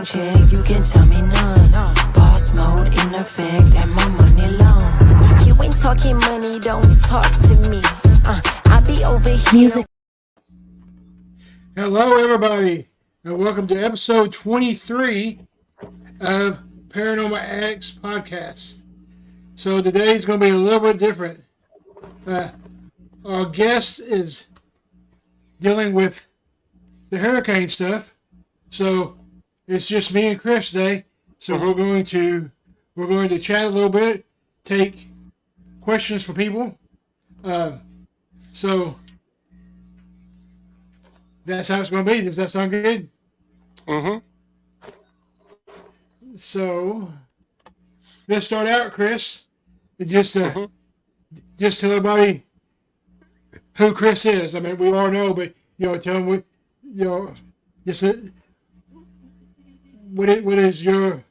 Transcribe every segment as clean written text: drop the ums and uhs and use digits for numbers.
Check, you can tell me none. Boss mode in effect, and my money long. If you ain't talking money, don't talk to me. I'll be over here. Music. Hello, everybody, and welcome to episode 23 of Paranormal Addicts podcast. So today's going to be a little bit different. Our guest is dealing with the hurricane stuff, so it's just me and Chris today. So we're going to chat a little bit, take questions from people. So that's how it's going to be. Does that sound good? Mm-hmm. So let's start out, Chris. Just tell everybody who Chris is. I mean, we all know, but tell them what is your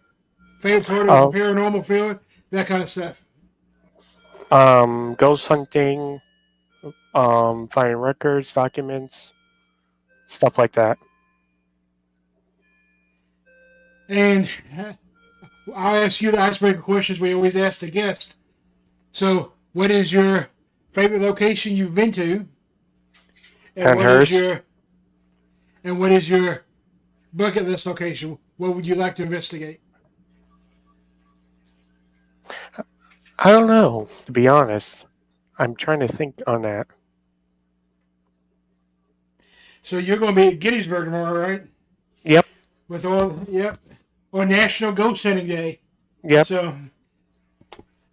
favorite part of the paranormal field, that kind of stuff. Ghost hunting, finding records, documents, stuff like that. And I'll ask you the icebreaker questions we always ask the guest. So, what is your favorite location you've been to? And what is your bucket list location? What would you like to investigate? I don't know, to be honest. I'm trying to think on that. So you're going to be at Gettysburg tomorrow, right? Yep. On National Ghost Hunting Day. Yep. So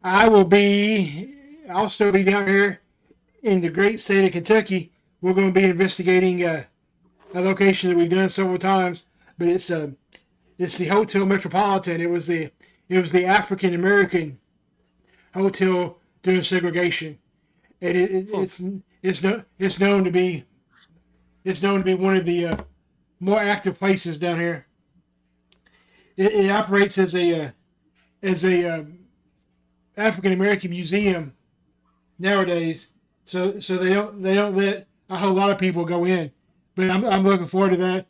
I'll still be down here in the great state of Kentucky. We're going to be investigating a location that we've done several times, but it's the Hotel Metropolitan. It was the African American hotel during segregation, and it's known to be one of the more active places down here. It operates as a African American museum nowadays, so they don't let a whole lot of people go in, but I'm looking forward to that.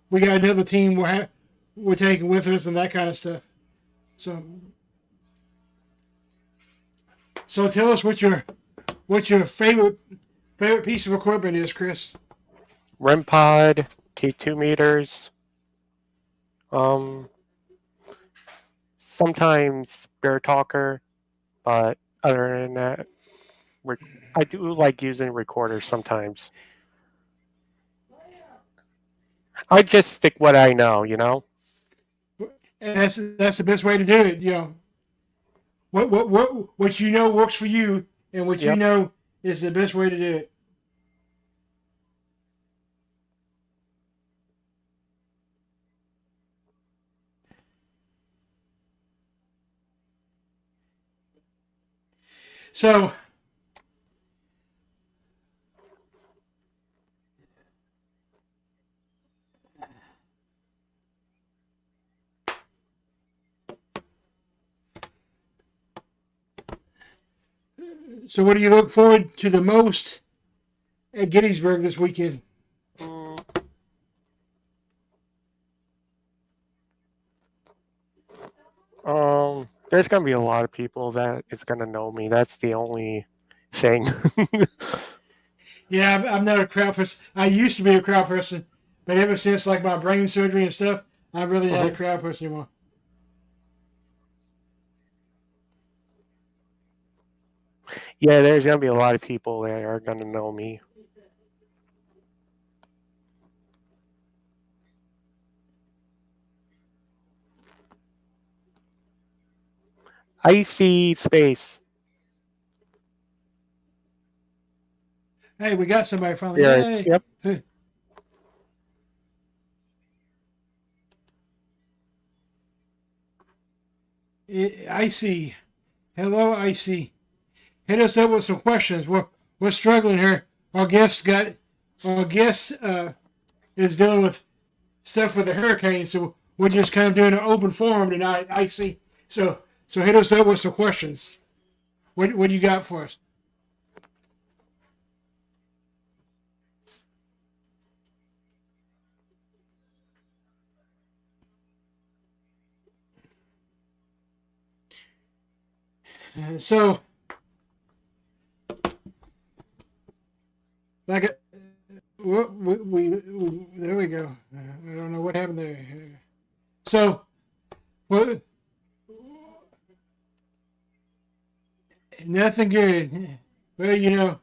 We got another team we're taking with us and that kind of stuff. So tell us what your favorite piece of equipment is, Chris. REM pod, T2 meters. Sometimes bear talker, but other than that, I do like using recorders sometimes. I just stick what I know, And that's the best way to do it, What you know works for you, and what you know is the best way to do it. So what do you look forward to the most at Gettysburg this weekend? There's going to be a lot of people that is going to know me. That's the only thing. Yeah, I'm not a crowd person. I used to be a crowd person, but ever since like my brain surgery and stuff, I'm really not a crowd person anymore. Yeah, there's going to be a lot of people that are going to know me. I see space. Hey, we got somebody finally. Yeah, yep. I see. Hello, I see. Hit us up with some questions. We're struggling here. Our guest got our guest is dealing with stuff with the hurricane, so we're just kind of doing an open forum tonight. I see. So hit us up with some questions. What do you got for us? So, like, there we go. I don't know what happened there. So, well, nothing good. Well,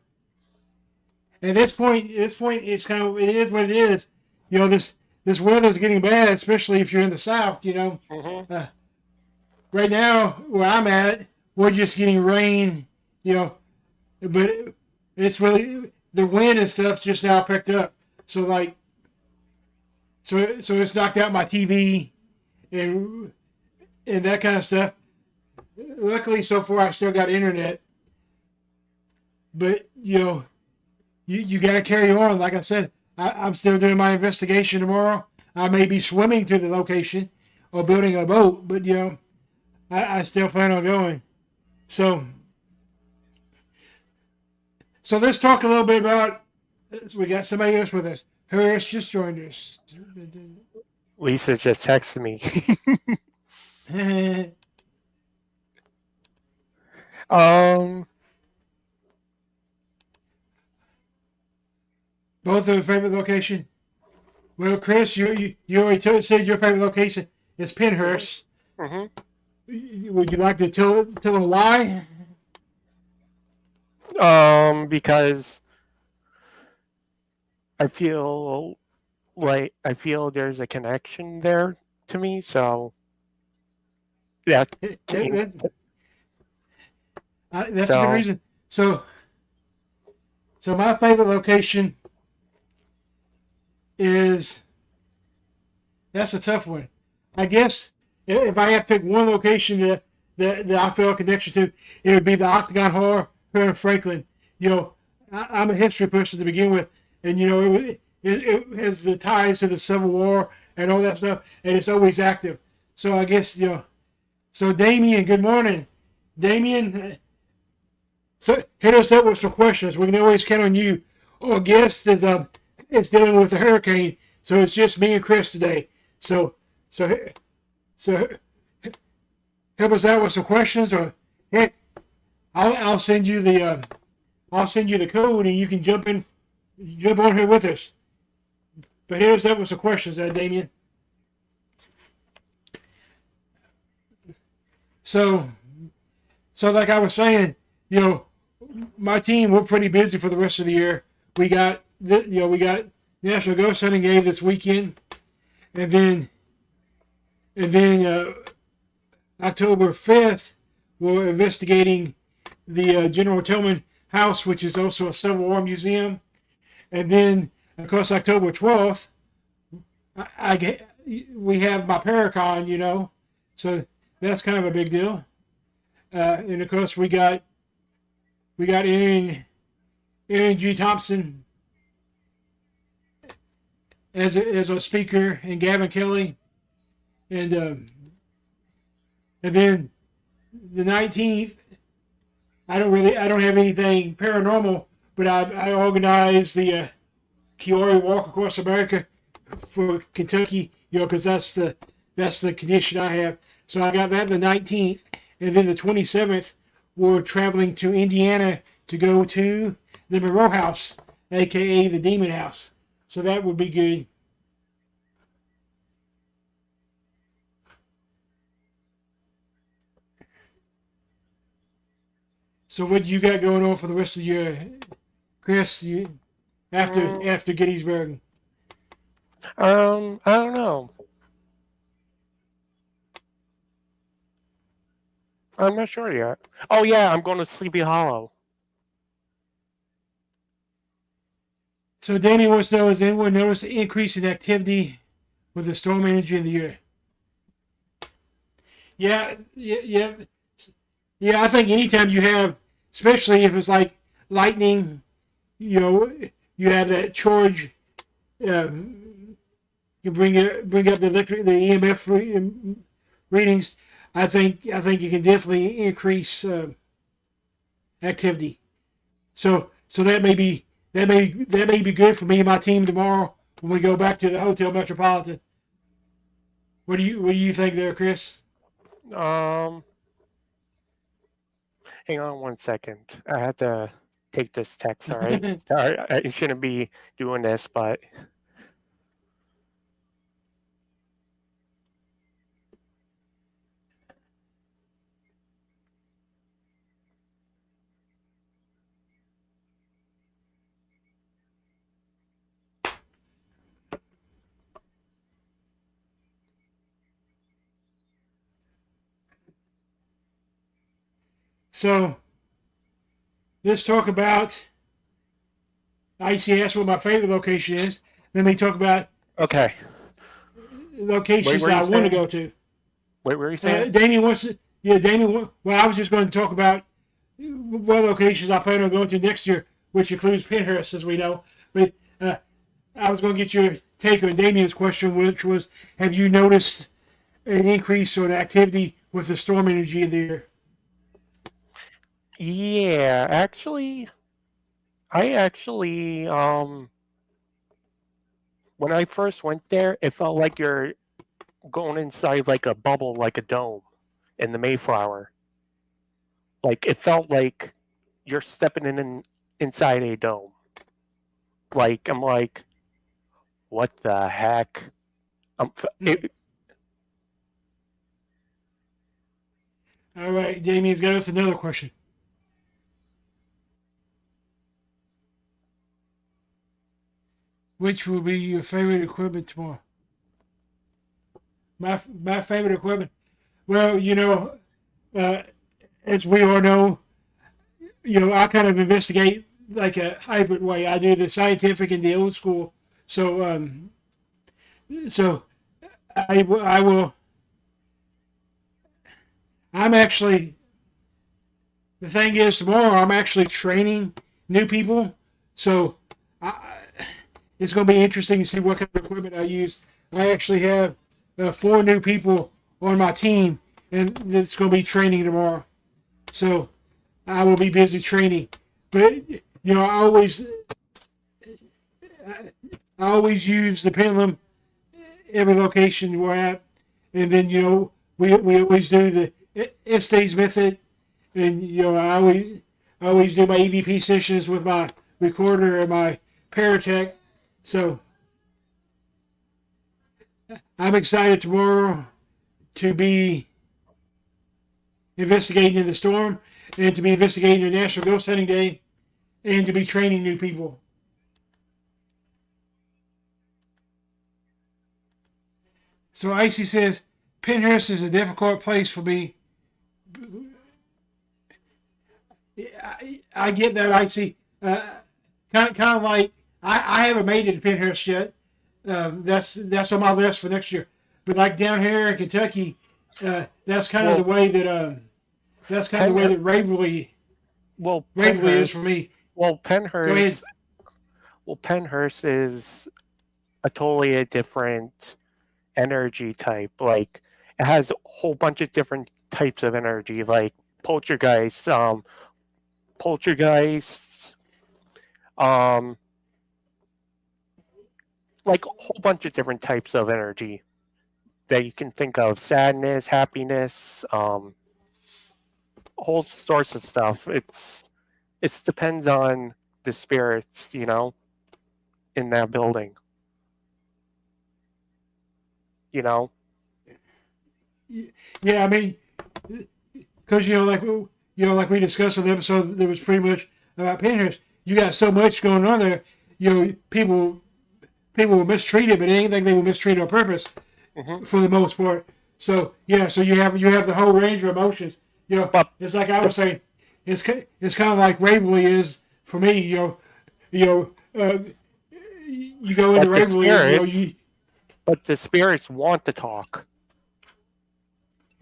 at this point, it's kind of, it is what it is. This weather's getting bad, especially if you're in the South. Mm-hmm. Right now where I'm at, we're just getting rain. But it's really the wind and stuff's just now picked up. So so it's knocked out my TV and that kind of stuff. Luckily, so far I still got internet. But you got to carry on. Like I said, I'm still doing my investigation tomorrow. I may be swimming to the location or building a boat, but I still plan on going. So let's talk a little bit about. So we got somebody else with us. Harris just joined us. Lisa just texted me. Both of your favorite location. Well, Chris, you already said your favorite location is Pinhurst. Mm-hmm. Would you like to tell them why? Because I feel there's a connection there to me, so yeah. That's a good reason. So my favorite location is, that's a tough one. I guess if I have to pick one location that I feel a connection to, it would be the Octagon Horror here in Franklin. I'm a history person to begin with, and it has the ties to the Civil War and all that stuff, and it's always active. So I guess So Damien, good morning. Damien, hit us up with some questions. We can always count on you. Our guest is dealing with the hurricane, so it's just me and Chris today. So help us out with some questions, or heck, I'll send you the code and you can jump on here with us. But hit us up with some questions, Damien. So like I was saying, my team, we're pretty busy for the rest of the year. We got National Ghost Hunting Day this weekend, and then October 5th, we're investigating the General Tillman House, which is also a Civil War museum, and then of course October 12th, we have my Paracon, so that's kind of a big deal. And of course we got Aaron G. Thompson as a speaker, and Gavin Kelly, and then the 19th, I don't have anything paranormal, but I organized the Kiori Walk Across America for Kentucky, because that's the condition I have. So I got that the 19th, and then the 27th, we're traveling to Indiana to go to the Monroe House, aka the Demon House. So that would be good. So what you got going on for the rest of the year, Chris? After Gettysburg? I don't know. I'm not sure yet. Oh yeah, I'm going to Sleepy Hollow. So Damien wants to know, has anyone noticed an increase in activity with the storm energy in the year? Yeah. I think anytime you have, especially if it's like lightning, you you have that charge. You bring up the EMF readings. I think you can definitely increase activity. So that may be good for me and my team tomorrow when we go back to the Hotel Metropolitan. What do you think there, Chris? Hang on one second. I have to take this text. All right. Sorry, I shouldn't be doing this, but. So let's talk about. Icy asked what my favorite location is. Let me talk about Okay. locations I want to go to. Wait, where are you saying? Damien wants to. Yeah, Damien. Well, I was just going to talk about what locations I plan on going to next year, which includes Pinhurst, as we know. But I was going to get your take on Damien's question, which was, have you noticed an increase in activity with the storm energy of the year? Yeah, actually, when I first went there, it felt like you're going inside like a bubble, like a dome in the Mayflower. Like it felt like you're stepping inside a dome. Like I'm like, what the heck? All right, Damien's got us another question. Which will be your favorite equipment tomorrow? My favorite equipment. Well, as we all know, I kind of investigate like a hybrid way. I do the scientific and the old school. So so I will. I'm actually. The thing is, tomorrow I'm actually training new people. So it's going to be interesting to see what kind of equipment I use. I actually have 4 new people on my team, and it's going to be training tomorrow. So I will be busy training. But I always use the pendulum every location we're at, and then we always do the Estes method, and I always do my EVP sessions with my recorder and my Paratech. So I'm excited tomorrow to be investigating the storm and to be investigating the National Ghost Hunting Day and to be training new people. So Icy says, Pinhurst is a difficult place for me. I get that, Icy. Kind of like, I haven't made it to Pinhurst yet. That's on my list for next year. But like down here in Kentucky, that's kind of the way that Waverly is for me. Well, Penhurst is a totally different energy type. Like it has a whole bunch of different types of energy, like poltergeist, like a whole bunch of different types of energy that you can think of: sadness, happiness, whole sorts of stuff. It depends on the spirits, in that building. Yeah, I mean, because like we discussed in the episode that was pretty much about Pinhurst. You got so much going on there. People will mistreat it, but it ain't like they will mistreat it on purpose, for the most part. So yeah, so you have the whole range of emotions. It's like I was saying, it's kind of like Waverly is for me. You go into Waverly, but the spirits want to talk.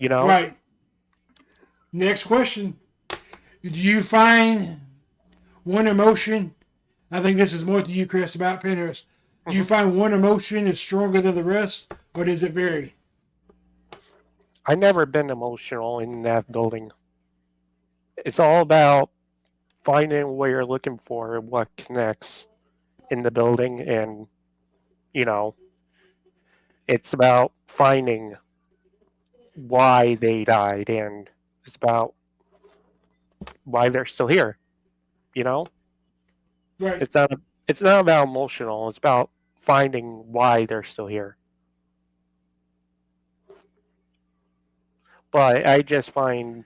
Right. Next question: do you find one emotion I think this is more to you, Chris, about Pinterest. Do you Mhm. find one emotion is stronger than the rest, or does it vary? I've never been emotional in that building. It's all about finding what you're looking for and what connects in the building, and you know, it's about finding why they died, and it's about why they're still here. You know, Right. it's not it's not about emotional. It's about finding why they're still here. But I just find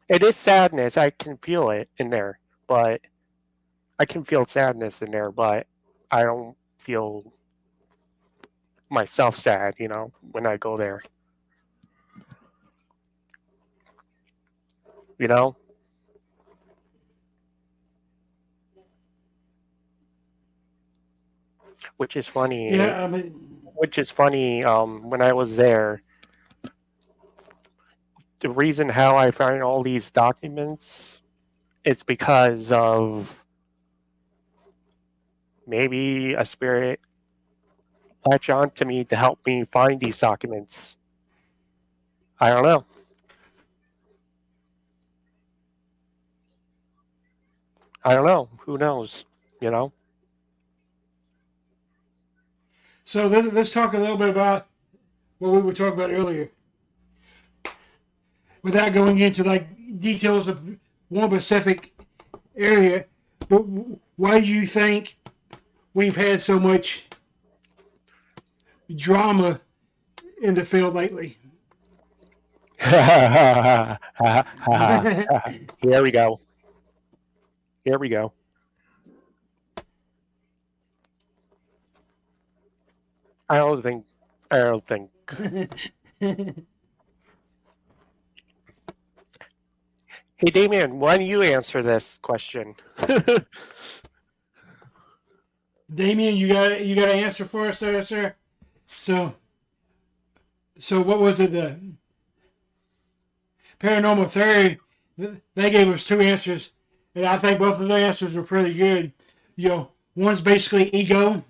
it is sadness. I can feel it in there, but I can feel sadness in there, but I don't feel myself sad, when I go there, you know? Which is funny. Yeah, I mean, When I was there, the reason how I find all these documents is because of maybe a spirit latch on to me to help me find these documents. I don't know. I don't know. Who knows? You know? so let's talk a little bit about what we were talking about earlier, without going into like details of one specific area. But why do you think we've had so much drama in the field lately? Here we go. Here we go. I don't think. I don't think. Hey, Damien, why don't you answer this question? Damien, you got an answer for us there, sir? So what was it? The paranormal theory. They gave us two answers, and I think both of the answers were pretty good. One's basically ego.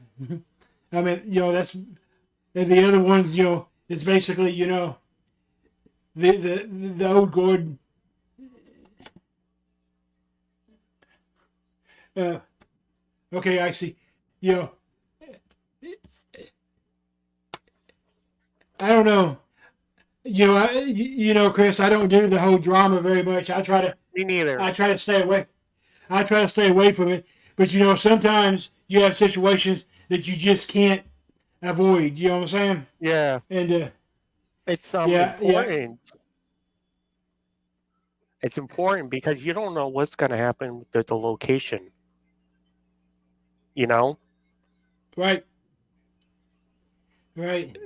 I mean, that's, and the other one's, is basically, the old Gordon. Uh, okay, I see. You know, I don't know. Chris, I don't do the whole drama very much. Me neither. I try to stay away. I try to stay away from it. But sometimes you have situations that you just can't avoid. You know what I'm saying? Yeah, And it's yeah, yeah, important. It's important because you don't know what's going to happen with the location. You know, right, right.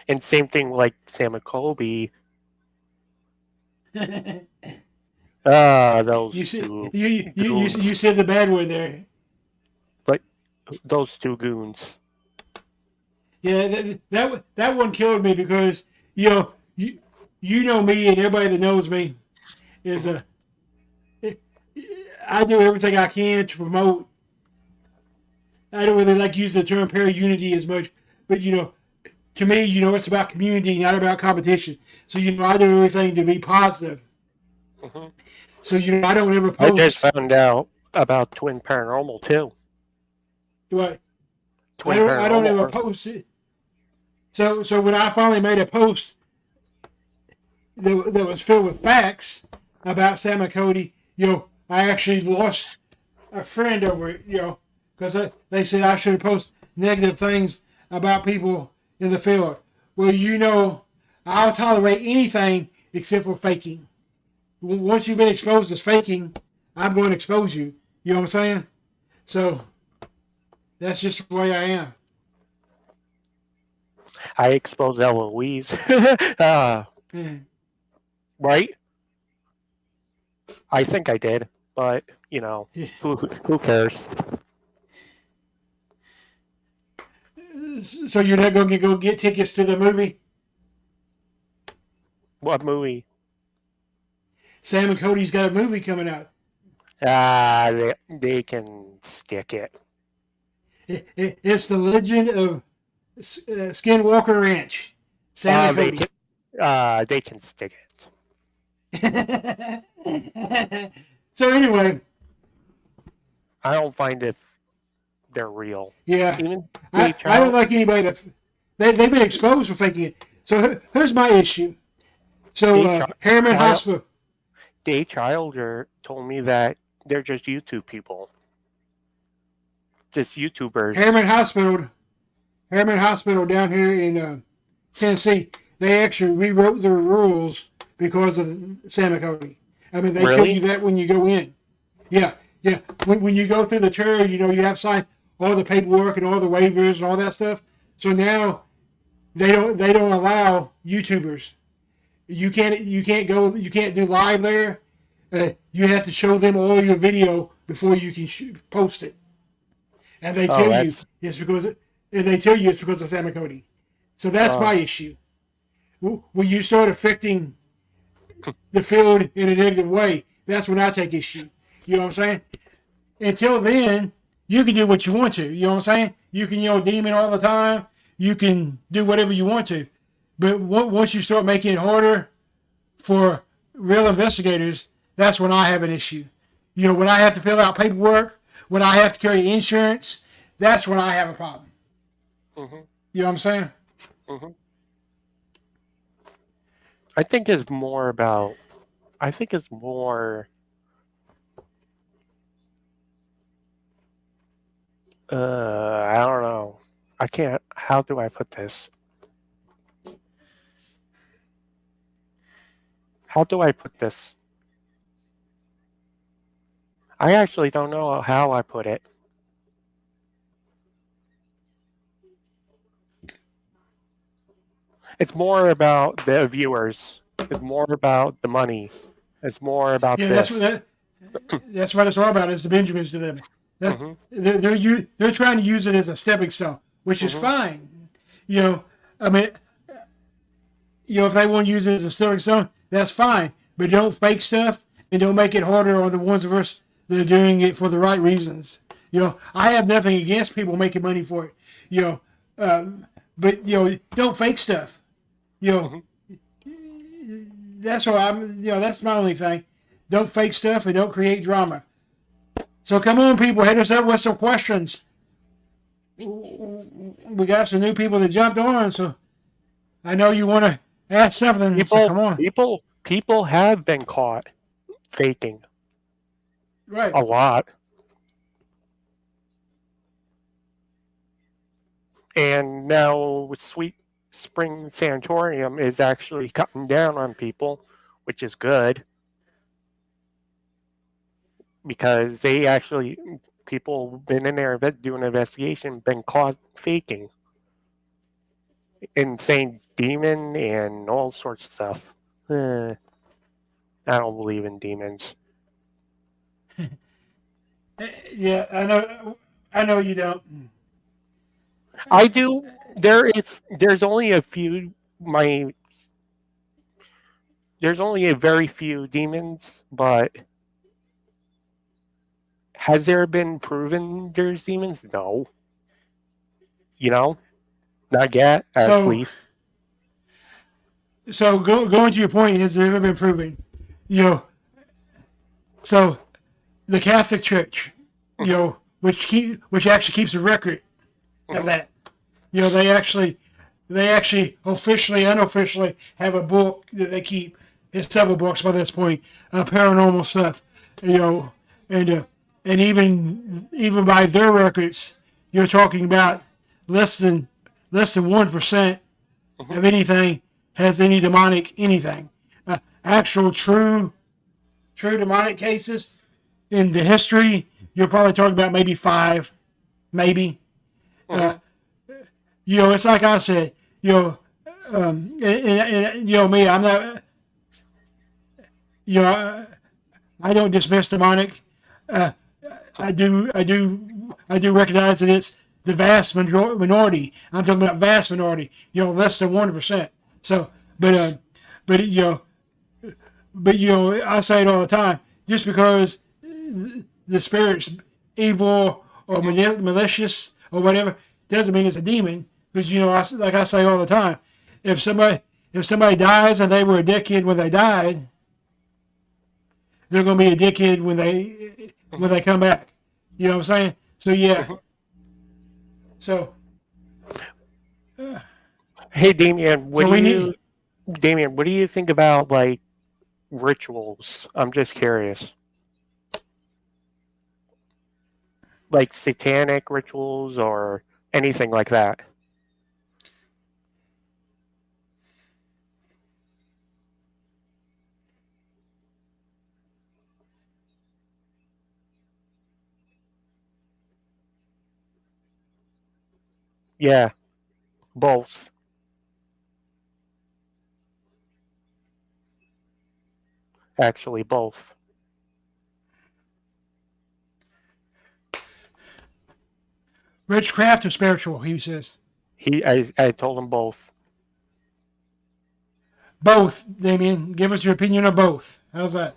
and same thing like Sam and Colby. you Those said two you goons. said the bad word there. Like those two goons. Yeah, that one killed me because you know me and everybody that knows me is Mhm. I do everything I can to promote. I don't really like use the term para unity as much, but to me, it's about community, not about competition. So I do everything to be positive. Mhm. So I don't ever I just post. found out about Twin Paranormal too. What Twin I don't ever Paranormal. post it. So when I finally made a post that was filled with facts about Sam and Cody, I actually lost a friend over it, because they said I should post negative things about people in the field. Well, I'll tolerate anything except for faking. Once you've been exposed as faking, I'm going to expose you. You know what I'm saying? So that's just the way I am. I exposed Eloise. Yeah. Right? I think I did, but Yeah. who cares? So you're not going to go get tickets to the movie? What movie? Sam and Cody's got a movie coming out. They can stick it. It's the legend of Skinwalker Ranch. Sam and Cody. They can stick it. So anyway, I don't find if they're real. yeah, Even I don't like anybody that they've been exposed for faking it. So here's my issue. So Harriman Hospital. Dave Childer told me that they're just YouTube people, just YouTubers. Harriman Hospital down here in Tennessee. They actually rewrote their rules because of Sam and Cody. I mean, they tell you that when you go in. Yeah. When you go through the tour, you have to sign all the paperwork and all the waivers and all that stuff. So now they don't allow YouTubers. You can't do live there. You have to show them all your video before you can post it. And they tell you it's because of Sam and Cody. So that's my issue. When you start affecting the field in a negative way, that's when I take issue. You know what I'm saying? Until then, you can do what you want to. You know what I'm saying? You can demon all the time. You can do whatever you want to. But once you start making it harder for real investigators, that's when I have an issue. When I have to fill out paperwork, when I have to carry insurance, that's when I have a problem. Mm-hmm. You know what I'm saying? Mm-hmm. I think it's more. I don't know. I can't. How do I put this? I actually don't know how I put it. It's more about the viewers. It's more about the money. It's more about this. That's what it's all about. Is the Benjamins to them. They're trying to use it as a stepping stone, which is fine. I mean, if they want to use it as a stepping stone, that's fine. But don't fake stuff and don't make it harder on the ones of us that are doing it for the right reasons. I have nothing against people making money for it. But don't fake stuff. That's what that's my only thing. Don't fake stuff and don't create drama. So come on, people, hit us up with some questions. We got some new people that jumped on, so I know you want to ask something. So come on. People have been caught faking. Right. A lot. And now Sweet Spring Sanatorium is actually cutting down on people, which is good. Because people been in there doing an investigation, been caught faking. And saying demon and all sorts of stuff. I don't believe in demons. Yeah, I know you don't. I do. There's only a few. There's only a very few demons, but has there been proven there's demons? No. Not yet, at least. So going to your point, has there ever been proven? So the Catholic Church, which actually keeps a record of that. They actually officially, unofficially have a book that they keep. It's several books by this point, paranormal stuff. And even by their records, you're talking about less than 1% of anything has any demonic anything. Actual true demonic cases in the history, you're probably talking about maybe 5, maybe. It's like I said, and me, I'm not, I don't dismiss demonic. I do recognize that it's the vast minority. I'm talking about vast minority. Less than 1%. So, but I say it all the time. Just because the spirit's evil or malicious or whatever, doesn't mean it's a demon. Because like I say all the time, if somebody dies and they were a dickhead when they died, they're going to be a dickhead when they come back. You know what I'm saying? So yeah. So. Hey, Damien, what do you think about like rituals? I'm just curious. Like satanic rituals or anything like that. Yeah, both. Actually, both. Witchcraft or spiritual, he says. I told him both. Both, Damien. Give us your opinion on both. How's that?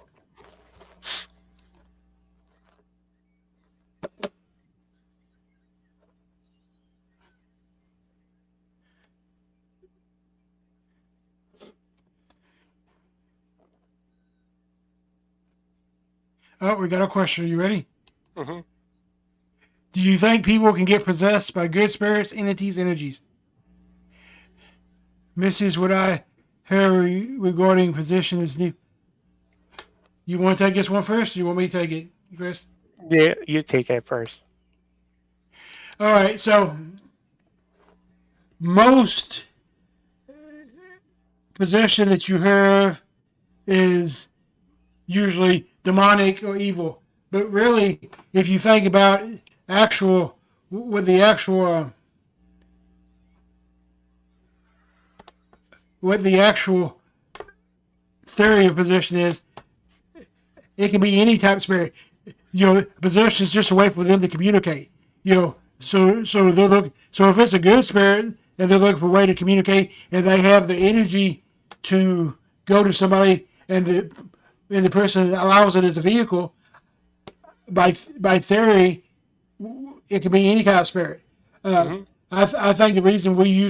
Oh, we got a question. Are you ready? Mm-hmm. Do you think people can get possessed by good spirits, entities, energies? Mrs. What I heard regarding possession is new. You want to take this one first? Or you want me to take it, Chris? Yeah, you take it first. All right. So most possession that you have is usually demonic or evil. But really, if you think about what the actual theory of possession is, it can be any type of spirit. Possession is just a way for them to communicate. So if it's a good spirit and they're looking for a way to communicate and they have the energy to go to somebody and the person allows it as a vehicle, by theory, it can be any kind of spirit. I think the reason we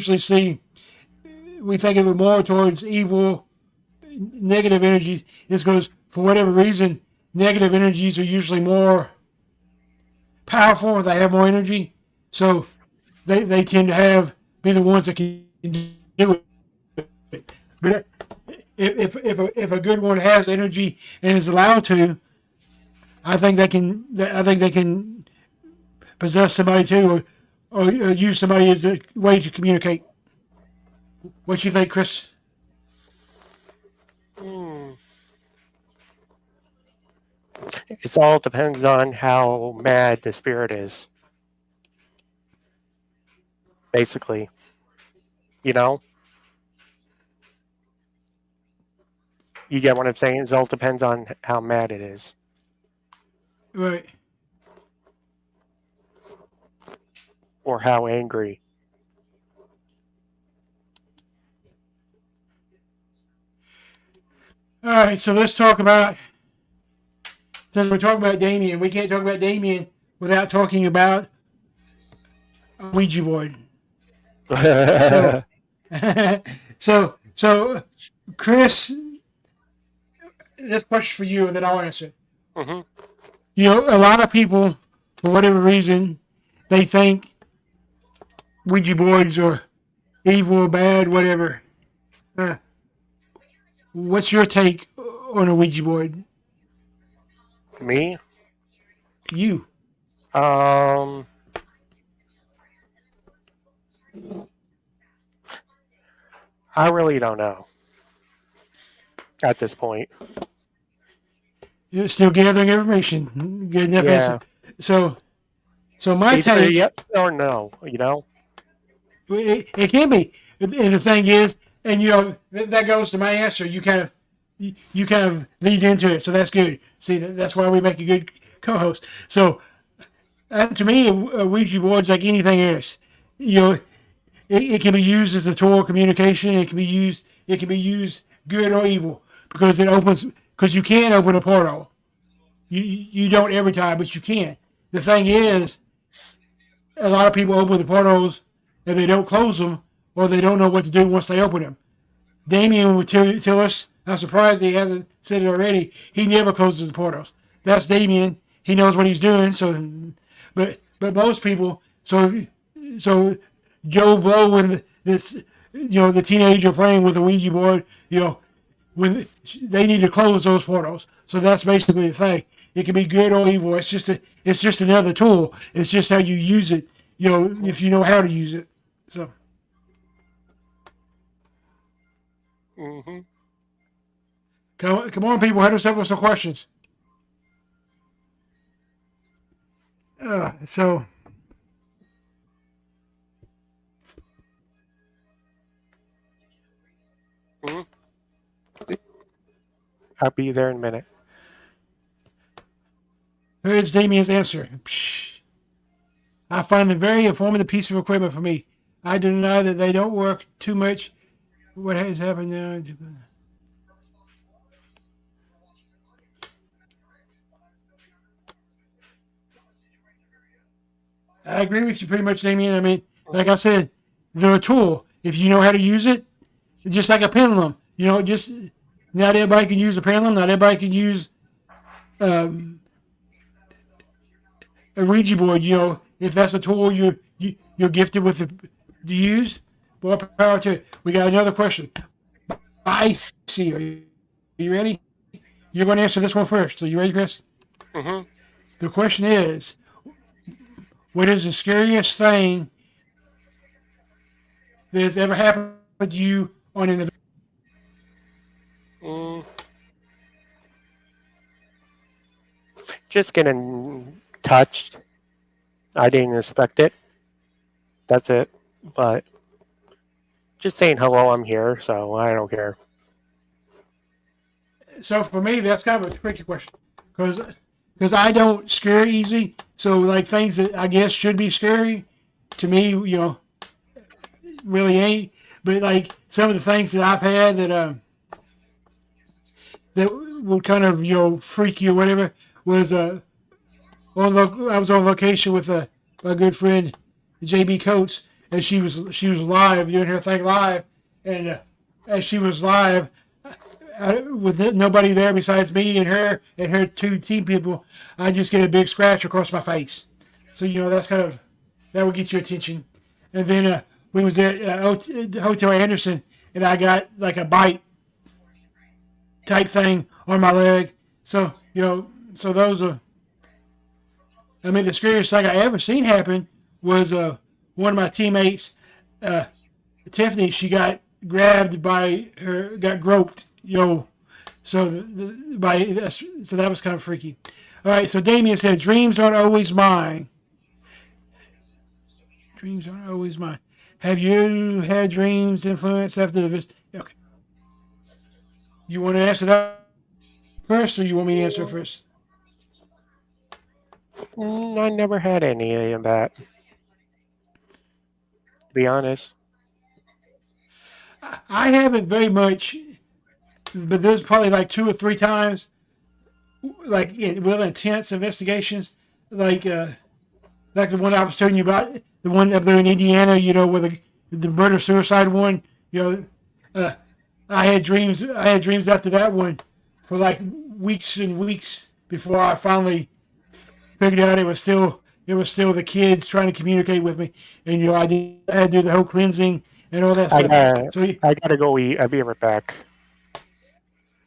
think of it more towards evil, negative energies is because for whatever reason, negative energies are usually more powerful. They have more energy, so they tend to be the ones that can do it. But if a good one has energy and is allowed to, I think they can possess somebody too, or use somebody as a way to communicate. What you think, Chris? It all depends on how mad the spirit is. Basically. You know? You get what I'm saying? It all depends on how mad it is. Right. Or how angry. All right, so let's talk about, since we're talking about Damien, we can't talk about Damien without talking about a Ouija board. So, Chris, this question for you, and then I'll answer. Mm-hmm. A lot of people, for whatever reason, they think Ouija boards are evil, bad, whatever. What's your take on a Ouija board? Me? You. I really don't know at this point. You're still gathering information. Good enough answer. So my take. Yes or no, It can be, and the thing is, and that goes to my answer. You kind of lead into it, so that's good. See, that's why we make a good co-host. So, to me, a Ouija board's like anything else. It can be used as a tool of communication. It can be used good or evil because you can open a portal. You don't every time, but you can. The thing is, a lot of people open the portals and they don't close them, or they don't know what to do once they open them. Damien would tell us. I'm surprised he hasn't said it already. He never closes the portals. That's Damien. He knows what he's doing. So, but most people. So Joe Blow, when this, the teenager playing with the Ouija board, when they need to close those portals. So that's basically the thing. It can be good or evil. It's just another tool. It's just how you use it. If you know how to use it. So. Mm-hmm. Come on, people. Hit us up with some questions. So. Mm-hmm. I'll be there in a minute. Here's Damien's answer. I find them very informative piece of equipment for me. I deny that they don't work too much. What has happened now? I agree with you pretty much, Damien. I mean, like I said, they're a tool. If you know how to use it, just like a pendulum. Just not everybody can use a pendulum. Not everybody can use a Ouija board. If that's a tool you're gifted with to use, more power to it. We got another question. I see. Are you ready? You're going to answer this one first. Are you ready, Chris? Mm-hmm. The question is, what is the scariest thing that has ever happened to you on an event? Just getting touched. I didn't expect it. That's it. But just saying hello, I'm here, so I don't care. So for me, that's kind of a tricky question because I don't scare easy. So like things that I guess should be scary to me, really ain't. But like some of the things that I've had that would kind of freak you or whatever was I was on location with my good friend JB Coates, and she was live doing her thing live, and as she was live, with nobody there besides me and her two team people, I just get a big scratch across my face. So that's that would get your attention. And then we was at Hotel Anderson, and I got like a bite type thing on my leg. So so those are. I mean, the scariest thing I ever seen happen was one of my teammates, Tiffany. She got grabbed got groped. So so that was kind of freaky. All right, so Damien said, dreams aren't always mine. Dreams aren't always mine. Have you had dreams influence after the visit? Okay. You want to answer that first, or you want me to answer first? I never had any of that, to be honest. I haven't very much, but there's probably like 2 or 3 times, like real intense investigations, like the one I was telling you about, the one up there in Indiana, where the murder suicide one. I had dreams after that one for like weeks and weeks before I finally figured out it was still the kids trying to communicate with me, and I had to do the whole cleansing and all that stuff. I gotta go eat. I'll be right back.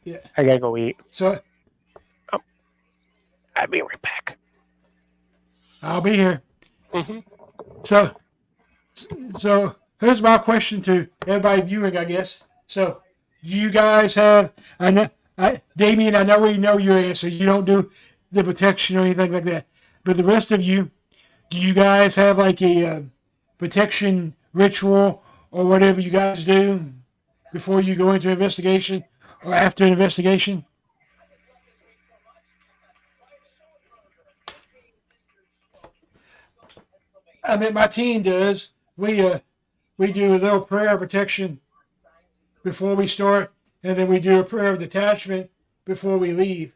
Yeah. I gotta go eat. So I'll be right back. I'll be here. Mm-hmm. So here's my question to everybody viewing, I guess. So you guys have, Damien, I know we know your answer. You don't do the protection or anything like that. But the rest of you, do you guys have like a protection ritual or whatever you guys do before you go into investigation or after an investigation? I mean, my team does. We do a little prayer of protection before we start, and then we do a prayer of detachment before we leave.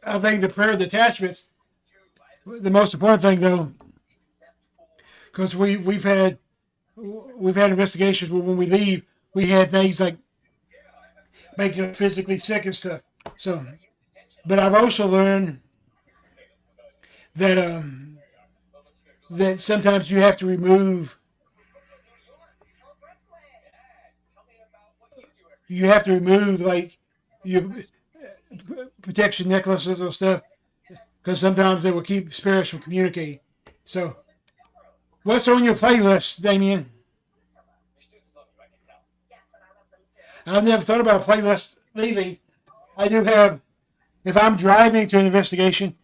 I think the prayer detachments, the most important thing though, because we've had investigations where when we leave, we had things like making us physically sick and stuff. So, but I've also learned that that sometimes you have to remove like your protection necklaces or stuff because sometimes they will keep spirits from communicating. So, what's on your playlist, Damien? I've never thought about a playlist leaving. I do have, if I'm driving to an investigation,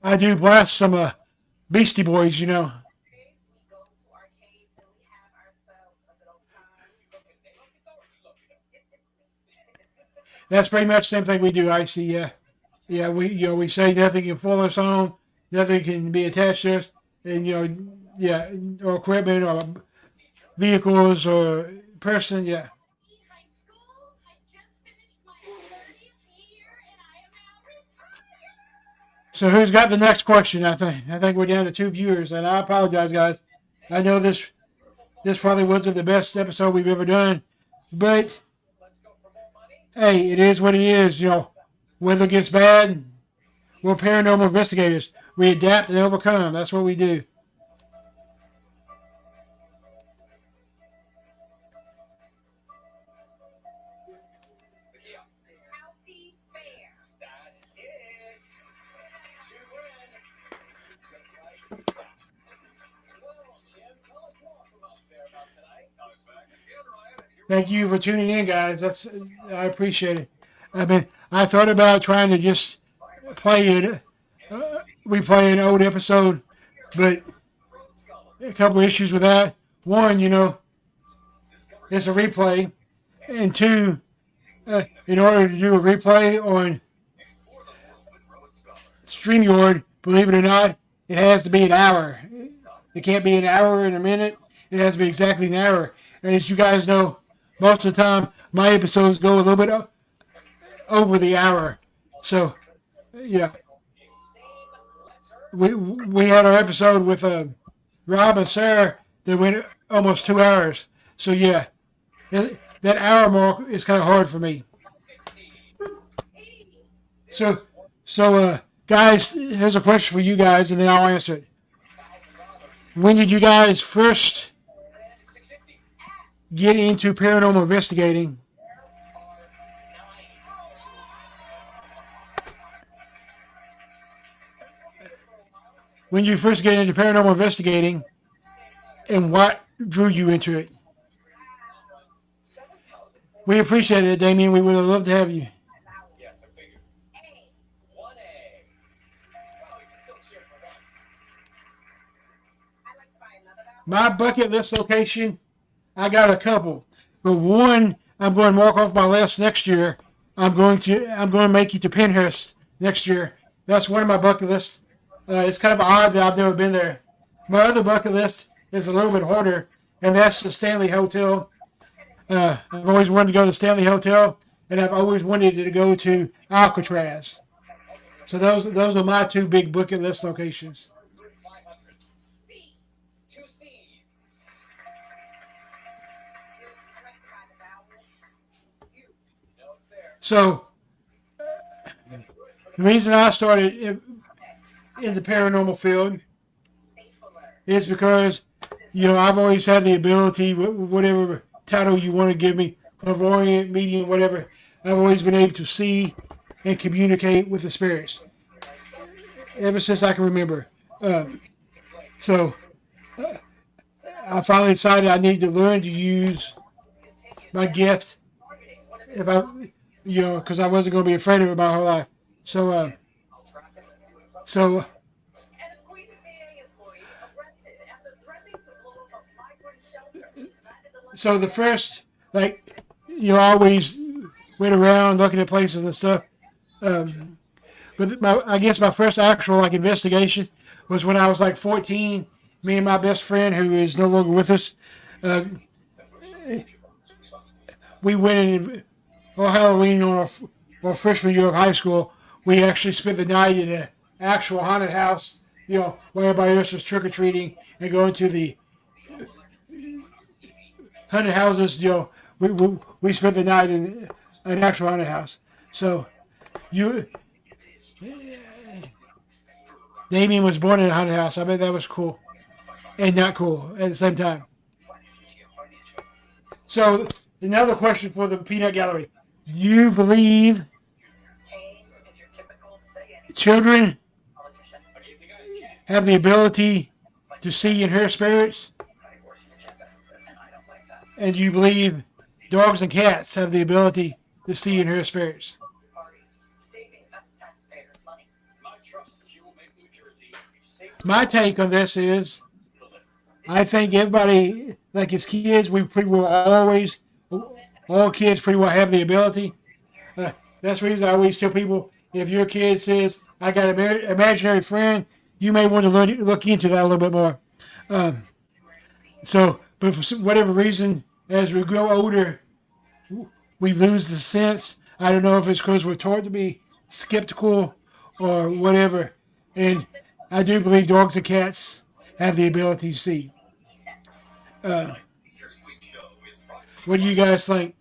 I do blast some Beastie Boys, you know. That's pretty much the same thing we do. I see. Yeah. We say nothing can fool us home, nothing can be attached to us, and yeah, or equipment or vehicles or person. Yeah. So who's got the next question? I think we're down to 2 viewers, and I apologize, guys. I know this probably wasn't the best episode we've ever done, but hey, it is what it is. Weather gets bad. We're paranormal investigators. We adapt and overcome. That's what we do. Thank you for tuning in, guys. I appreciate it. I mean, I thought about trying to just play it, replay an old episode, but a couple issues with that. One, it's a replay, and two, in order to do a replay on StreamYard, believe it or not, it has to be an hour. It can't be an hour and a minute. It has to be exactly an hour. And as you guys know, most of the time, my episodes go a little bit over the hour. So, yeah. We had our episode with Rob and Sarah that went almost 2 hours. So, yeah, that hour mark is kind of hard for me. So, guys, here's a question for you guys, and then I'll answer it. When did you guys first get into paranormal investigating? When you first get into paranormal investigating, and what drew you into it? We appreciate it, Damien. We would have loved to have you. My bucket list location, I got a couple, but one I'm going to mark off my list next year. I'm going to make it to Penhurst next year. That's one of my bucket lists. It's kind of odd that I've never been there. My other bucket list is a little bit harder, and that's the Stanley Hotel. I've always wanted to go to the Stanley Hotel, and I've always wanted to go to Alcatraz. So those are my two big bucket list locations. So the reason I started in the paranormal field is because, I've always had the ability, whatever title you want to give me, clairvoyant, medium, whatever, I've always been able to see and communicate with the spirits ever since I can remember. So I finally decided I need to learn to use my gift because I wasn't going to be afraid of it my whole life. So the first, I always went around looking at places and stuff. But I guess my first actual investigation was when I was 14. Me and my best friend, who is no longer with us, we went in on Halloween on our freshman year of high school. we actually spent the night in an actual haunted house. Where everybody else was trick or treating and going to the haunted houses. We spent the night in an actual haunted house. So you, Damien was born in a haunted house. I bet that was cool and not cool at the same time. So another question for the Peanut Gallery: do you believe children have the ability to see and hear spirits? And do you believe dogs and cats have the ability to see and hear spirits? My take on this is, I think everybody, like as kids, we pretty well always, all kids pretty well have the ability. That's the reason I always tell people, if your kid says, I got an imaginary friend, you may want to look into that a little bit more. But for whatever reason, as we grow older, we lose the sense. I don't know if it's because we're taught to be skeptical or whatever. And I do believe dogs and cats have the ability to see. What do you guys think?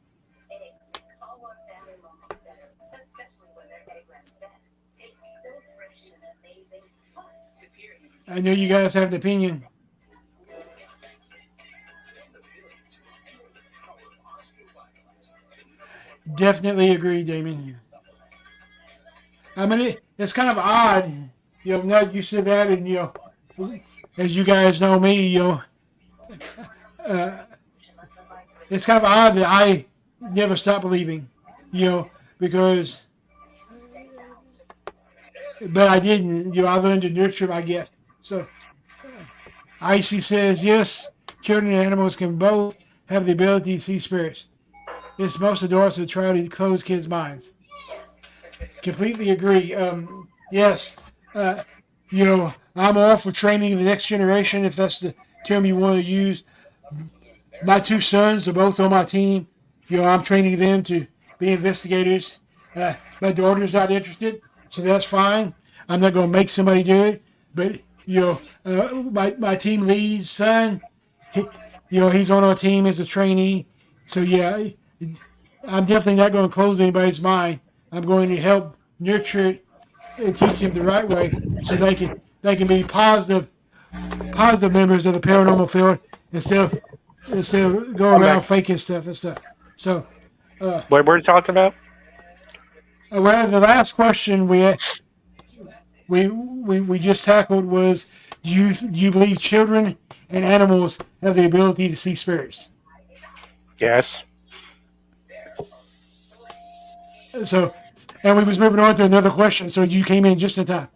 I know you guys have an opinion. Definitely agree, Damien. I mean, it's kind of odd, now you said that, and as you guys know me, it's kind of odd that I never stopped believing, because, but I didn't, I learned to nurture my gift. So, Icy says, yes, children and animals can both have the ability to see spirits. It's most adorable to try to close kids' minds. Completely agree. Yes, I'm all for training the next generation, if that's the term you want to use. My two sons are both on my team. I'm training them to be investigators. My daughter's not interested, so that's fine. I'm not going to make somebody do it. But my team lead's son, he's on our team as a trainee. So yeah, I'm definitely not going to close anybody's mind. I'm going to help nurture it and teach them the right way, so they can be positive members of the paranormal field instead of going around faking stuff and stuff. So, what were you talking about? Well, the last question we just tackled was, do you believe children and animals have the ability to see spirits? Yes. So, and we was moving on to another question, so you came in just in time.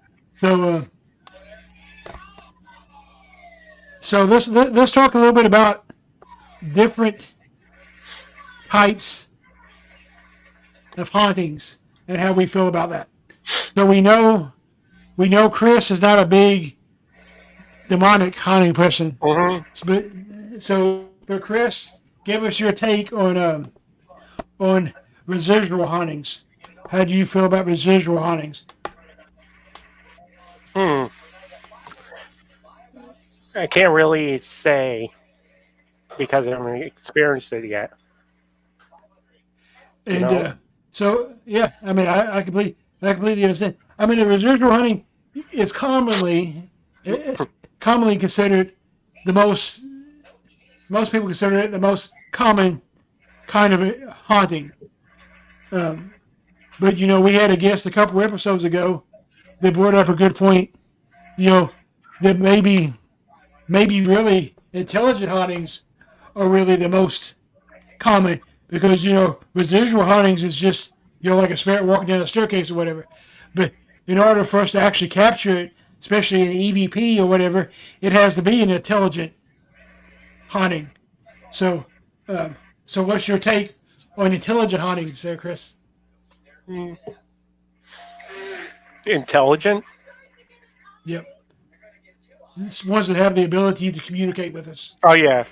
So let's talk a little bit about different types of hauntings and how we feel about that. So we know Chris is not a big demonic haunting person. Mm-hmm. But Chris, give us your take on residual hauntings. How do you feel about residual hauntings? I can't really say because I haven't experienced it yet. And so yeah, I mean, I completely understand. I mean, the residual haunting is commonly considered the most people consider it the most common kind of haunting. But we had a guest a couple episodes ago that brought up a good point. That maybe really intelligent hauntings are really the most common, because residual hauntings is just like a spirit walking down a staircase or whatever. But in order for us to actually capture it, especially in EVP or whatever, it has to be an intelligent haunting. So what's your take on intelligent hauntings there, Chris? Intelligent? Yep. It's ones that have the ability to communicate with us. Oh, yeah.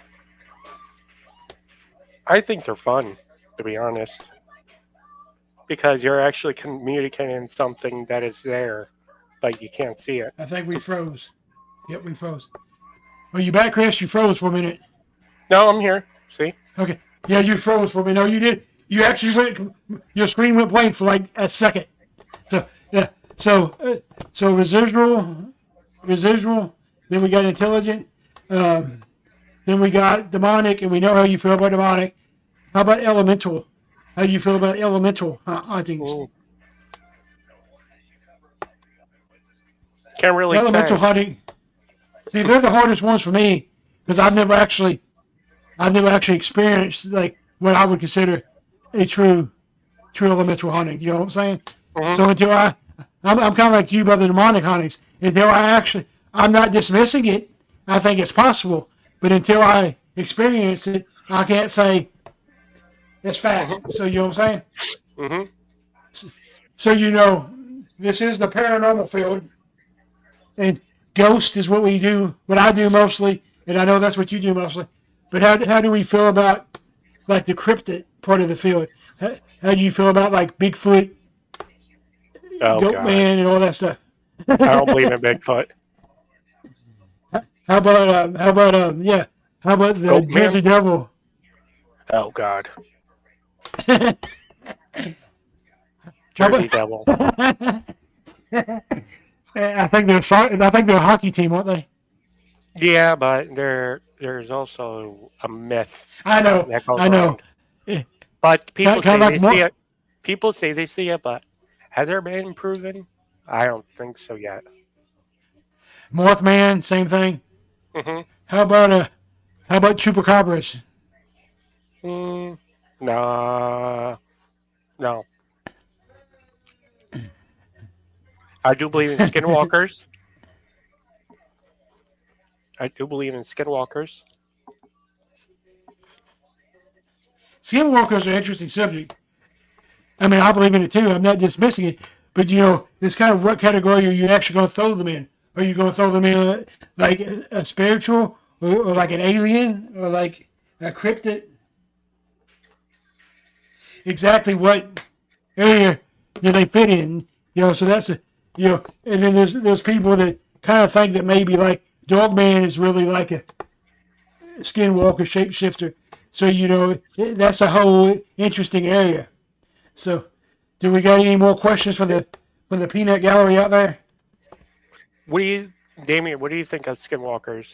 I think they're fun, to be honest. because you're actually communicating something that is there, but you can't see it. I think we froze. Yep, we froze. Are you back, Chris? You froze for a minute. No, I'm here. See? Okay. Yeah, you froze for me. No, you did. You actually went. Your screen went blank for like a second. So yeah. So residual. Then we got intelligent. Then we got demonic, and we know how you feel about demonic. How about elemental? How do you feel about elemental hauntings? Ooh. Can't really Elemental say. hunting. See, they're the hardest ones for me because I've never actually experienced like what I would consider a true elemental hunting. You know what I'm saying? Mhm. So until I'm kind of like you about the demonic huntings. I'm not dismissing it. I think it's possible, but until I experience it, I can't say it's fact. So you know what I'm saying? Mm-hmm. So this is the paranormal field, and ghost is what we do, what I do mostly, and I know that's what you do mostly. But how do we feel about like the cryptid part of the field? How do you feel about like Bigfoot, Oh Goat God, Man, and all that stuff? I don't believe in Bigfoot. How about the Goat man. Jersey Devil? Oh God, How Jersey about- Devil. I think they're a hockey team, aren't they? Yeah, but there's also a myth I know, that goes I know. around. Eh, But people Kinda say like they more- see it. People say they see it, but has there been proven? I don't think so yet. Mothman, same thing. Mm-hmm. How about chupacabras? Nah, no. I do believe in skinwalkers. I do believe in skinwalkers. Skinwalkers are an interesting subject. I mean, I believe in it too. I'm not dismissing it, but it's kind of what category are you actually going to throw them in? Are you going to throw them in like a spiritual, or like an alien, or like a cryptid? Exactly what area do they fit in? So that's and then there's people that kind of think that maybe like Dogman is really like a skinwalker shapeshifter. So that's a whole interesting area. So, do we got any more questions from the peanut gallery out there? What do you, Damien? What do you think of skinwalkers?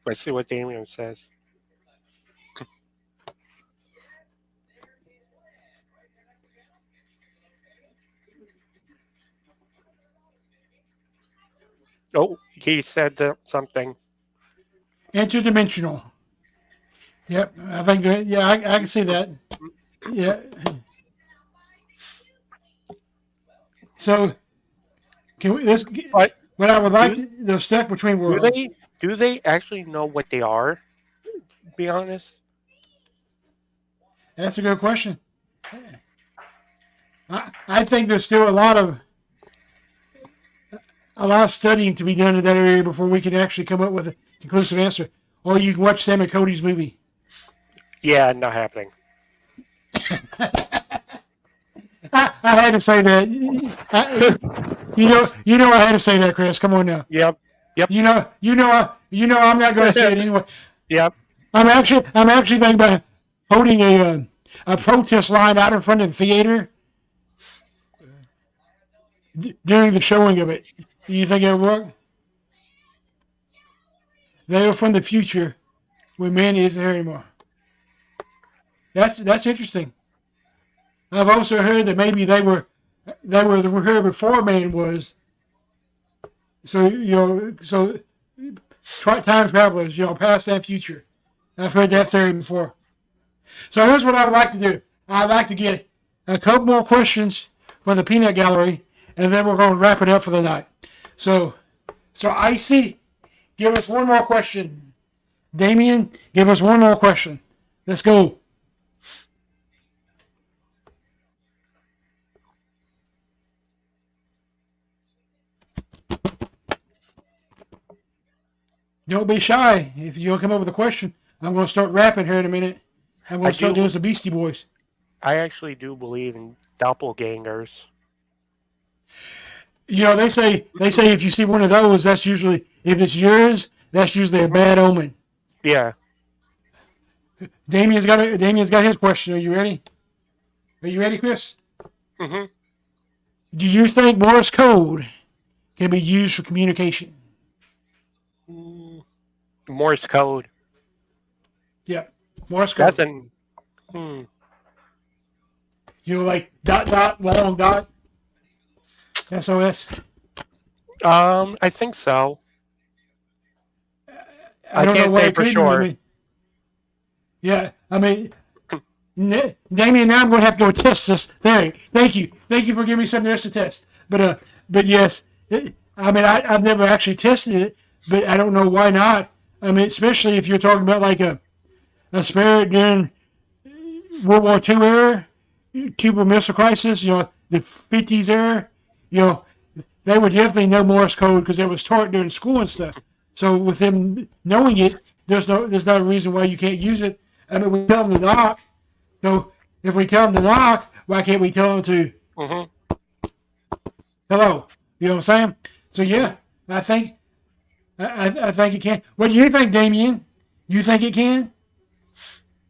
Let's see what Damien says. Oh, he said something. Interdimensional. Yep, I think that. Yeah, I can see that. Yeah. So, can we? This But what I would like. do, They're stuck between do worlds. they actually know what they are? To be honest. That's a good question. I think there's still a lot of studying to be done in that area before we can actually come up with a conclusive answer. Or you can watch Sam and Cody's movie. Yeah, not happening. I had to say that. I had to say that, Chris. Come on now. Yep. I'm not going to say it anyway. Yep. I'm actually thinking about holding a protest line out in front of the theater during the showing of it. Do you think it would work? They are from the future, when man isn't here anymore. That's interesting. I've also heard that maybe they were here before man was. So time travelers, past and future. I've heard that theory before. So here's what I would like to do. I'd like to get a couple more questions from the peanut gallery, and then we're going to wrap it up for the night. So Icy, give us one more question. Damien, give us one more question. Let's go. Don't be shy. If you don't come up with a question, I'm going to start rapping here in a minute. I'm going I to start do. doing some Beastie Boys. I actually do believe in doppelgangers. You know, they say if you see one of those, that's usually, if it's yours, that's usually a bad omen. Yeah. Damien's got his question. Are you ready? Are you ready, Chris? Hmm. Do you think Morse code can be used for communication? Morse code. Yep. Morse code. That's an. Hmm. You know, like dot dot long dot. SOS. I think so. I I don't know can't why say it for couldn't. I sure. mean, yeah. I mean, Damien, now I'm going to have to go test this theory. Thank you for giving me something else to test. But yes, I've never actually tested it, but I don't know why not. I mean, especially if you're talking about like a spirit during World War II era, Cuban Missile Crisis, you know, the 50s era, you know, they would definitely know Morse code because it was taught during school and stuff. So with them knowing it, there's not a reason why you can't use it. I mean, we tell them to knock. So if we tell them to knock, why can't we tell them to Hmm. hello? You know what I'm saying? So yeah, I think I think it can. What do you think, Damien? You think it can?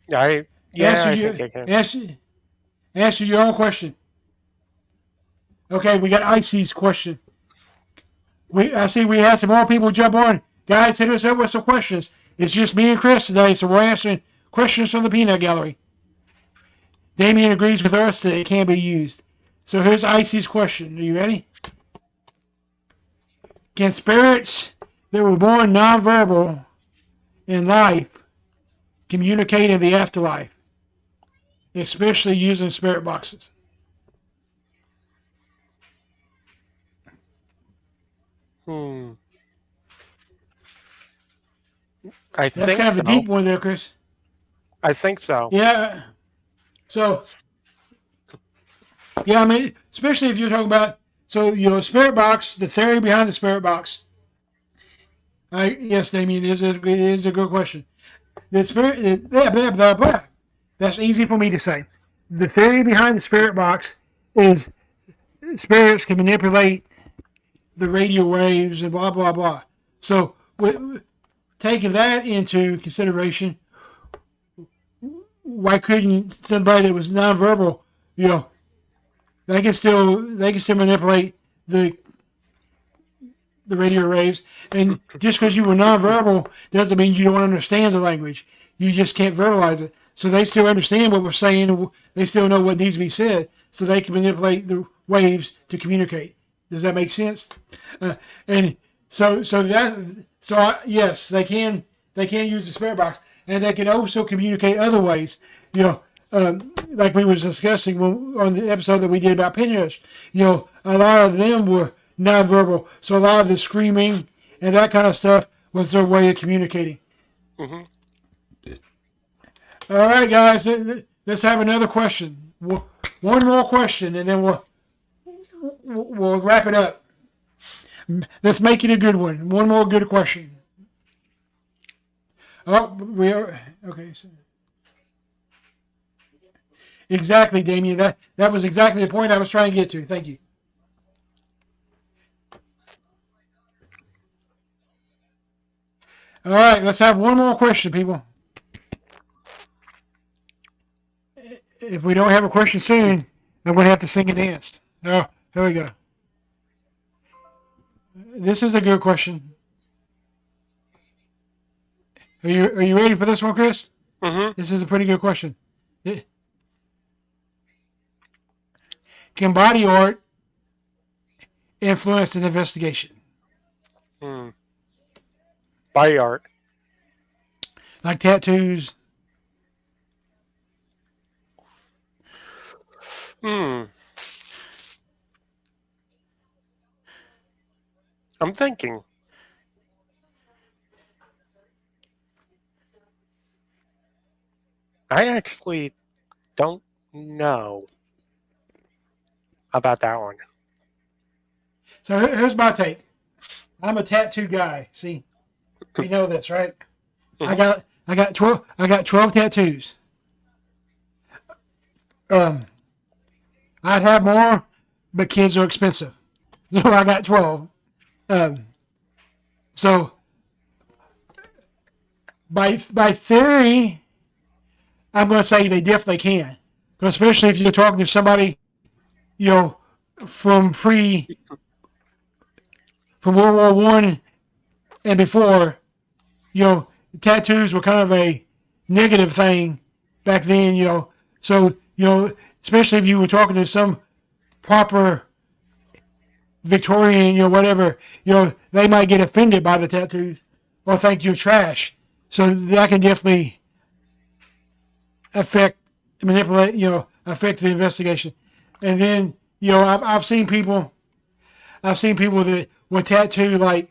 Yeah, I think I can. Answer your own question. Okay, we got Icy's question. I see we had some more people jump on. Guys, hit us up with some questions. It's just me and Chris today, so we're answering questions from the peanut gallery. Damien agrees with us that it can be used. So here's Icy's question. Are you ready? Can spirits that were born nonverbal in life communicate in the afterlife, especially using spirit boxes? Hmm. I That's think kind of a so. deep one there, Chris. I think so. Yeah. So, yeah, I mean, especially if you're talking about, so, you know, spirit box, the theory behind the spirit box. Yes, Damien, it is a good question. The spirit, blah, blah, blah, blah. That's easy for me to say. The theory behind the spirit box is spirits can manipulate the radio waves and blah, blah, blah. So, taking that into consideration, why couldn't somebody that was nonverbal, you know, they can still manipulate the radio waves, and just because you were nonverbal doesn't mean you don't understand the language. You just can't verbalize it. So they still understand what we're saying. They still know what needs to be said, so they can manipulate the waves to communicate. Does that make sense? And yes, they can use the spirit box, and they can also communicate other ways. You know, like we was discussing on the episode that we did about Pinterest. You know, a lot of them were nonverbal, so a lot of the screaming and that kind of stuff was their way of communicating. Hmm. All right, guys, let's have another question. One more question, and then we'll wrap it up. Let's make it a good one. One more good question. Oh, we are okay. So. Exactly, Damien. That was exactly the point I was trying to get to. Thank you. All right, let's have one more question, people. If we don't have a question soon, I'm going to have to sing and dance. Oh, here we go. This is a good question. Are you ready for this one, Chris? Hmm. This is a pretty good question. Can body art influence an investigation? Hmm. Body art. Like tattoos? Hmm. I'm thinking. I actually don't know about that one. So here's my take. I'm a tattoo guy. See, We know this, right? Mhm. I got 12 tattoos. I'd have more, but kids are expensive. So I got 12. Um, so by theory, I'm going to say they definitely can, especially if you're talking to somebody, you know, from from World War One and before. You know, tattoos were kind of a negative thing back then. So especially if you were talking to some proper Victorian, whatever, they might get offended by the tattoos or think you're trash. So that can definitely affect, manipulate, affect the investigation. And then, I've seen people that would tattoo like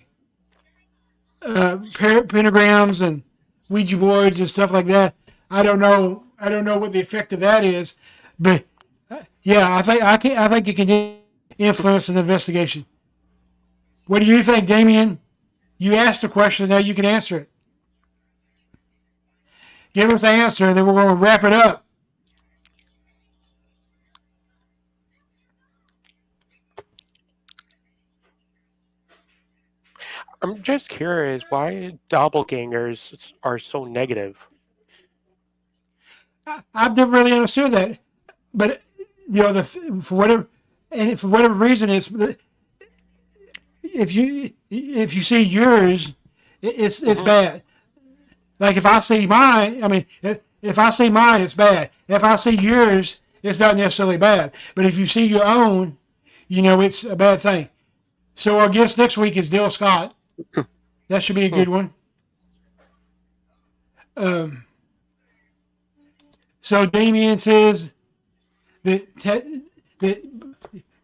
pentagrams and Ouija boards and stuff like that. I don't know. I don't know what the effect of that is, but yeah, I think it can influence an investigation. What do you think, Damien? You asked a question, now you can answer it. Give us the answer, and then we're going to wrap it up. I'm just curious why doppelgangers are so negative. I've never really understood that, but for whatever reason, it's if you see yours, it's Mhm. bad. Like if I see mine, I mean, if I see mine, it's bad. If I see yours, it's not necessarily bad. But if you see your own, it's a bad thing. So our guest next week is Dale Scott. That should be a good one. Um, so Damien says that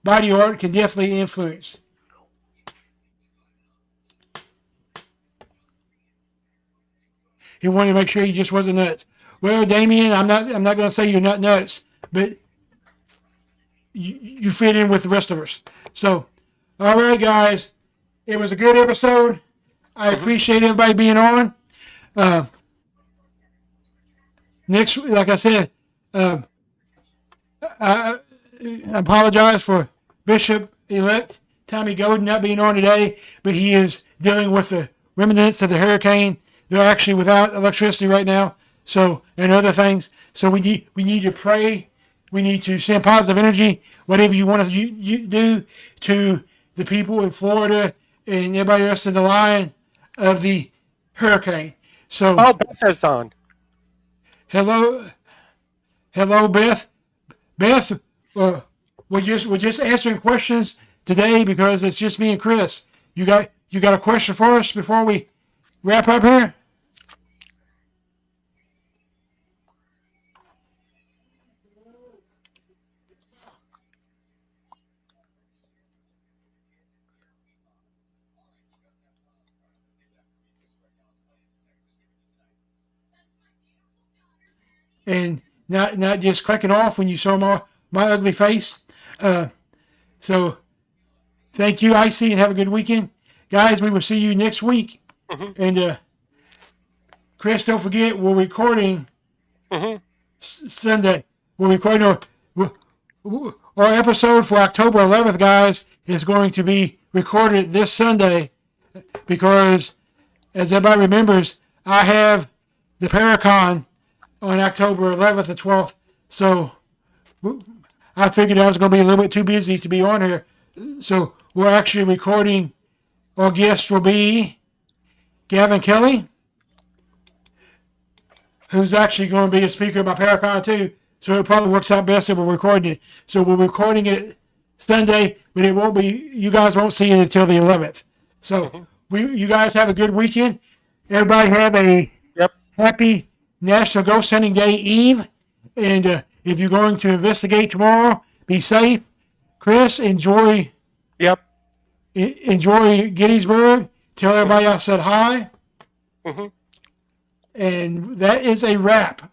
body art can definitely influence. He wanted to make sure he just wasn't nuts. Well, Damien, I'm not going to say you're not nuts, but you fit in with the rest of us. So, all right, guys, it was a good episode. I appreciate everybody being on. Next, like I said, I apologize for Bishop-elect Tommy Golden not being on today, but he is dealing with the remnants of the hurricane. They're actually without electricity right now, and other things. So we need to pray. We need to send positive energy, whatever you want to do, to the people in Florida and everybody else in the line of the hurricane. So, Oh, Beth is on. hello, Beth. Beth, we're just answering questions today because it's just me and Chris. You got a question for us before we wrap up here? And not just clicking off when you saw my ugly face. So thank you, Icy, and have a good weekend, guys. We will see you next week. And Chris, don't forget we're recording Sunday. We're recording our episode for October 11th, guys, is going to be recorded this Sunday because, as everybody remembers, I have the Paracon on October 11th and 12th. So I figured I was going to be a little bit too busy to be on here. So we're actually recording. Our guest will be Gavin Kelly, who's actually going to be a speaker at my Paracon too. So it probably works out best if we're recording it. So we're recording it Sunday, but it won't be. You guys won't see it until the 11th. So you guys have a good weekend. Everybody have a happy National Ghost Hunting Day Eve. And if you're going to investigate tomorrow, be safe. Chris, enjoy. Enjoy Gettysburg. Tell everybody I said hi. And that is a wrap.